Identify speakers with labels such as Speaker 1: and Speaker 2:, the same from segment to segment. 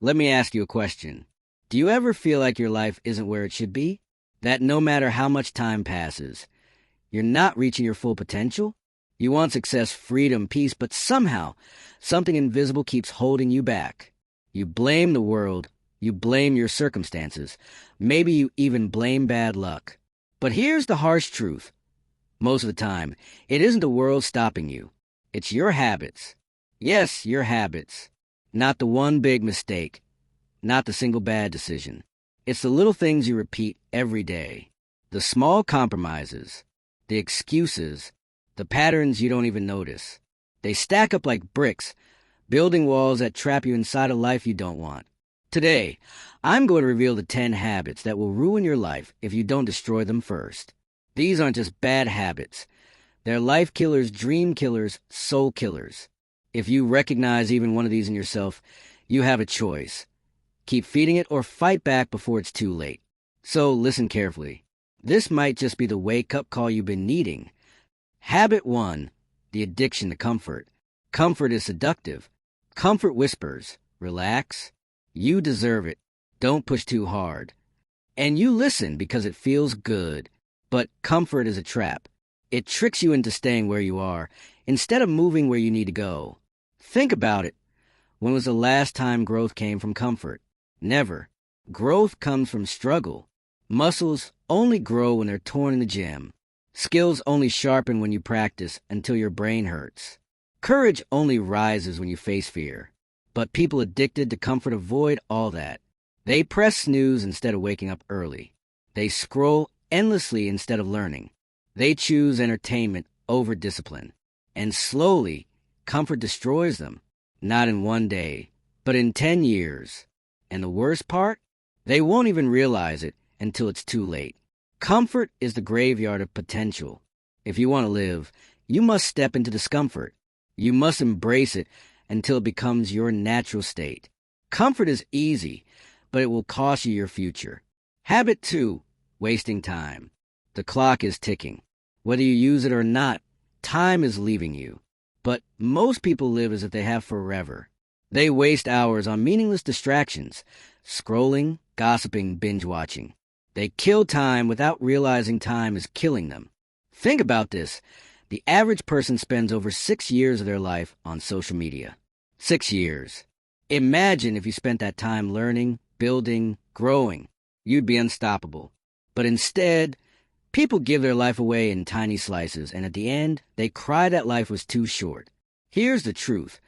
Speaker 1: Let me ask you a question. Do you ever feel like your life isn't where it should be? That no matter how much time passes, you're not reaching your full potential? You want success, freedom, peace, but somehow something invisible keeps holding you back. You blame the world. You blame your circumstances. Maybe you even blame bad luck. But here's the harsh truth. Most of the time, it isn't the world stopping you. It's your habits. Yes, your habits. Not the one big mistake. Not the single bad decision. It's the little things you repeat every day. The small compromises. The excuses. The patterns you don't even notice. They stack up like bricks, building walls that trap you inside a life you don't want. Today, I'm going to reveal the 10 habits that will ruin your life if you don't destroy them first. These aren't just bad habits. They're life killers, dream killers, soul killers. If you recognize even one of these in yourself, you have a choice. Keep feeding it or fight back before it's too late. So listen carefully. This might just be the wake-up call you've been needing. Habit 1, the addiction to comfort. Comfort is seductive. Comfort whispers, relax. You deserve it. Don't push too hard. And you listen because it feels good. But comfort is a trap. It tricks you into staying where you are instead of moving where you need to go. Think about it. When was the last time growth came from comfort? Never. Growth comes from struggle. Muscles only grow when they're torn in the gym. Skills only sharpen when you practice until your brain hurts. Courage only rises when you face fear. But people addicted to comfort avoid all that. They press snooze instead of waking up early. They scroll endlessly instead of learning. They choose entertainment over discipline. And slowly, comfort destroys them. Not in one day, but in 10 years. And the worst part? They won't even realize it until it's too late. Comfort is the graveyard of potential. If you want to live, you must step into discomfort. You must embrace it until it becomes your natural state. Comfort is easy, but it will cost you your future. Habit 2, wasting time. The clock is ticking. Whether you use it or not, time is leaving you. But most people live as if they have forever. They waste hours on meaningless distractions, scrolling, gossiping, binge-watching. They kill time without realizing time is killing them. Think about this. The average person spends over 6 years of their life on social media. 6 years. Imagine if you spent that time learning, building, growing. You'd be unstoppable. But instead, people give their life away in tiny slices, and at the end, they cry that life was too short. Here's the truth.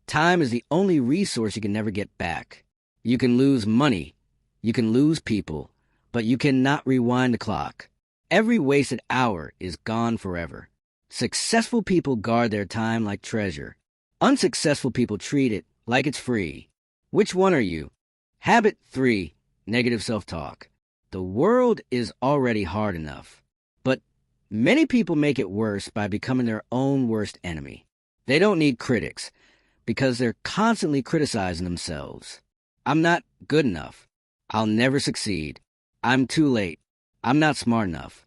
Speaker 1: Time is the only resource you can never get back. You can lose money. You can lose people. But you cannot rewind the clock. Every wasted hour is gone forever. Successful people guard their time like treasure. Unsuccessful people treat it like it's free. Which one are you? Habit 3, negative self-talk. The world is already hard enough. But many people make it worse by becoming their own worst enemy. They don't need critics because they're constantly criticizing themselves. I'm not good enough. I'll never succeed. I'm too late. I'm not smart enough.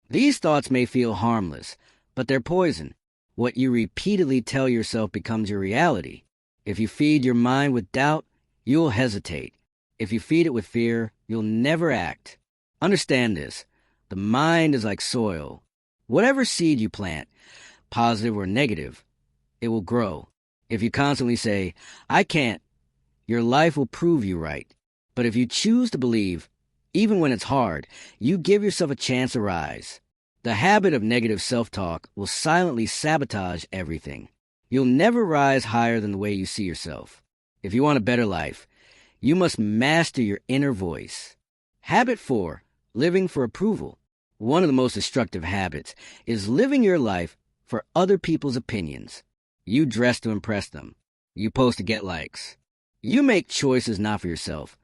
Speaker 1: These thoughts may feel harmless, but they're poison. What you repeatedly tell yourself becomes your reality. If you feed your mind with doubt, you'll hesitate. If you feed it with fear, you'll never act. Understand this. The mind is like soil. Whatever seed you plant, positive or negative, it will grow. If you constantly say, I can't, your life will prove you right. But if you choose to believe, even when it's hard, you give yourself a chance to rise. The habit of negative self-talk will silently sabotage everything. You'll never rise higher than the way you see yourself. If you want a better life, you must master your inner voice. Habit 4, living for approval. One of the most destructive habits is living your life for other people's opinions. You dress to impress them. You post to get likes. You make choices not for yourself,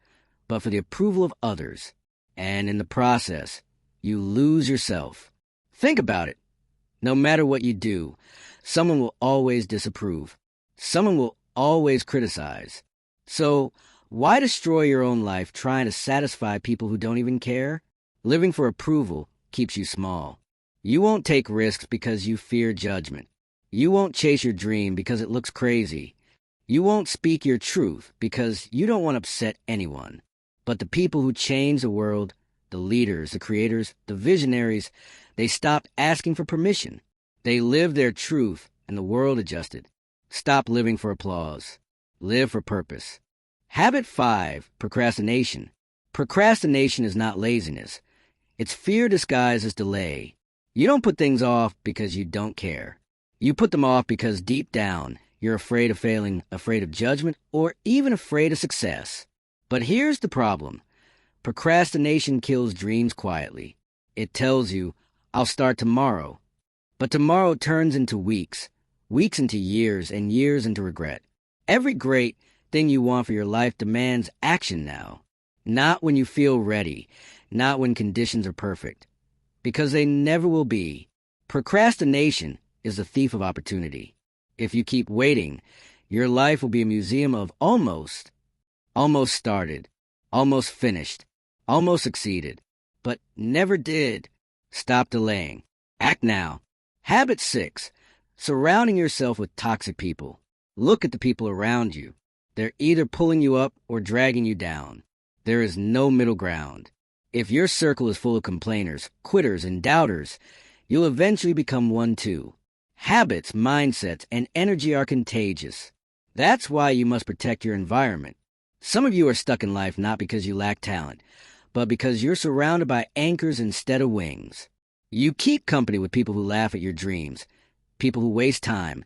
Speaker 1: but for the approval of others. And in the process, you lose yourself. Think about it. No matter what you do, someone will always disapprove. Someone will always criticize. So, why destroy your own life trying to satisfy people who don't even care? Living for approval keeps you small. You won't take risks because you fear judgment. You won't chase your dream because it looks crazy. You won't speak your truth because you don't want to upset anyone. But the people who change the world, the leaders, the creators, the visionaries, they stopped asking for permission. They lived their truth and the world adjusted. Stop living for applause. Live for purpose. Habit 5, procrastination. Procrastination is not laziness. It's fear disguised as delay. You don't put things off because you don't care. You put them off because deep down, you're afraid of failing, afraid of judgment, or even afraid of success. But here's the problem. Procrastination kills dreams quietly. It tells you, I'll start tomorrow. But tomorrow turns into weeks, weeks into years, and years into regret. Every great thing you want for your life demands action now. Not when you feel ready, not when conditions are perfect. Because they never will be. Procrastination is the thief of opportunity. If you keep waiting, your life will be a museum of almost started, almost finished, almost succeeded, but never did. Stop delaying. Act now. Habit 6, surrounding yourself with toxic people. Look at the people around you. They're either pulling you up or dragging you down. There is no middle ground. If your circle is full of complainers, quitters, and doubters, you'll eventually become one too. Habits, mindsets, and energy are contagious. That's why you must protect your environment. Some of you are stuck in life not because you lack talent, but because you're surrounded by anchors instead of wings. You keep company with people who laugh at your dreams, people who waste time,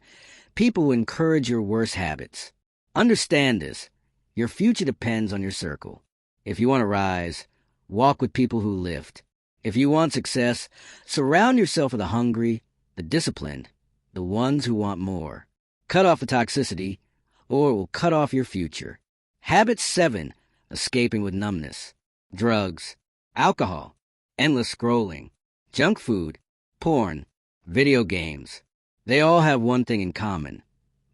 Speaker 1: people who encourage your worst habits. Understand this. Your future depends on your circle. If you want to rise, walk with people who lift. If you want success, surround yourself with the hungry, the disciplined, the ones who want more. Cut off the toxicity, or it will cut off your future. Habit 7, escaping with numbness. Drugs, alcohol, endless scrolling, junk food, porn, video games. They all have one thing in common.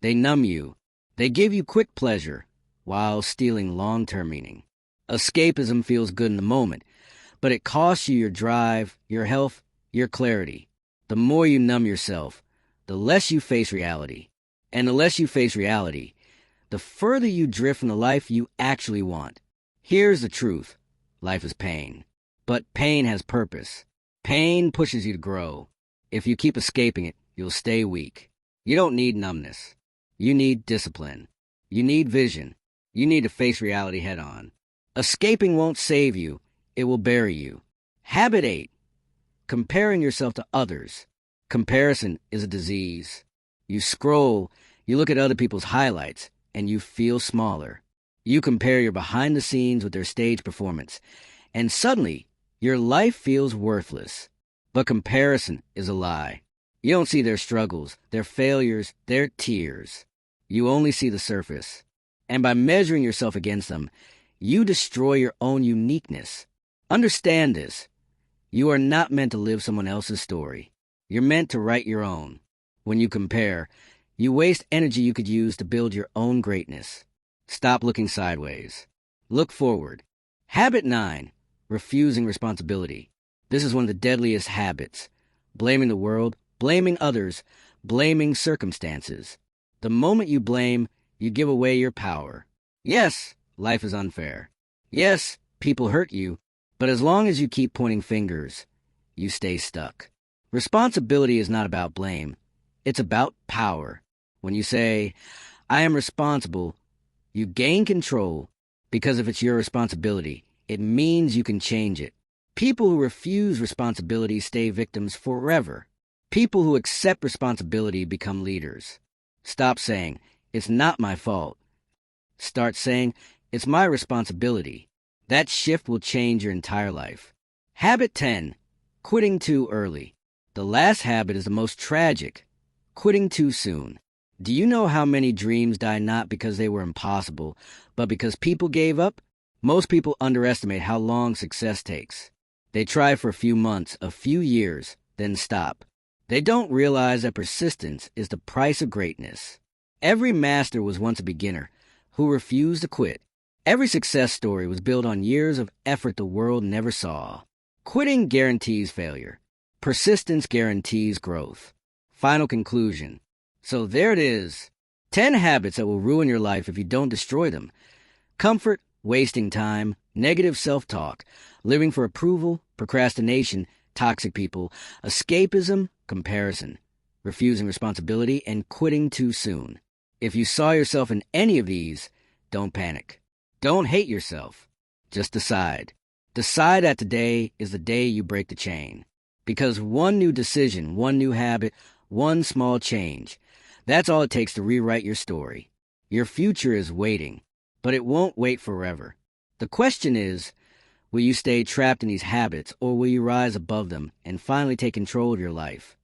Speaker 1: They numb you. They give you quick pleasure while stealing long-term meaning. Escapism feels good in the moment, but it costs you your drive, your health, your clarity. The more you numb yourself, the less you face reality. And the less you face reality, the further you drift from the life you actually want. Here's the truth. Life is pain. But pain has purpose. Pain pushes you to grow. If you keep escaping it, you'll stay weak. You don't need numbness. You need discipline. You need vision. You need to face reality head on. Escaping won't save you. It will bury you. Habit 8. Comparing yourself to others. Comparison is a disease. You scroll, you look at other people's highlights, and you feel smaller. You compare your behind the scenes with their stage performance, and suddenly, your life feels worthless. But comparison is a lie. You don't see their struggles, their failures, their tears. You only see the surface. And by measuring yourself against them, you destroy your own uniqueness. Understand this. You are not meant to live someone else's story. You're meant to write your own. When you compare, you waste energy you could use to build your own greatness. Stop looking sideways. Look forward. Habit 9, refusing responsibility. This is one of the deadliest habits. Blaming the world, blaming others, blaming circumstances. The moment you blame, you give away your power. Yes, life is unfair. Yes, people hurt you, but as long as you keep pointing fingers, you stay stuck. Responsibility is not about blame. It's about power. When you say, I am responsible, you gain control, because if it's your responsibility, it means you can change it. People who refuse responsibility stay victims forever. People who accept responsibility become leaders. Stop saying, it's not my fault. Start saying, it's my responsibility. That shift will change your entire life. Habit 10, quitting too early. The last habit is the most tragic, quitting too soon. Do you know how many dreams die not because they were impossible, but because people gave up? Most people underestimate how long success takes. They try for a few months, a few years, then stop. They don't realize that persistence is the price of greatness. Every master was once a beginner who refused to quit. Every success story was built on years of effort the world never saw. Quitting guarantees failure. Persistence guarantees growth. Final conclusion. So there it is. 10 habits that will ruin your life if you don't destroy them. Comfort, wasting time, negative self-talk, living for approval, procrastination, toxic people, escapism, comparison, refusing responsibility, and quitting too soon. If you saw yourself in any of these, don't panic. Don't hate yourself. Just decide. Decide that today is the day you break the chain. Because one new decision, one new habit, one small change, that's all it takes to rewrite your story. Your future is waiting, but it won't wait forever. The question is, will you stay trapped in these habits, or will you rise above them and finally take control of your life?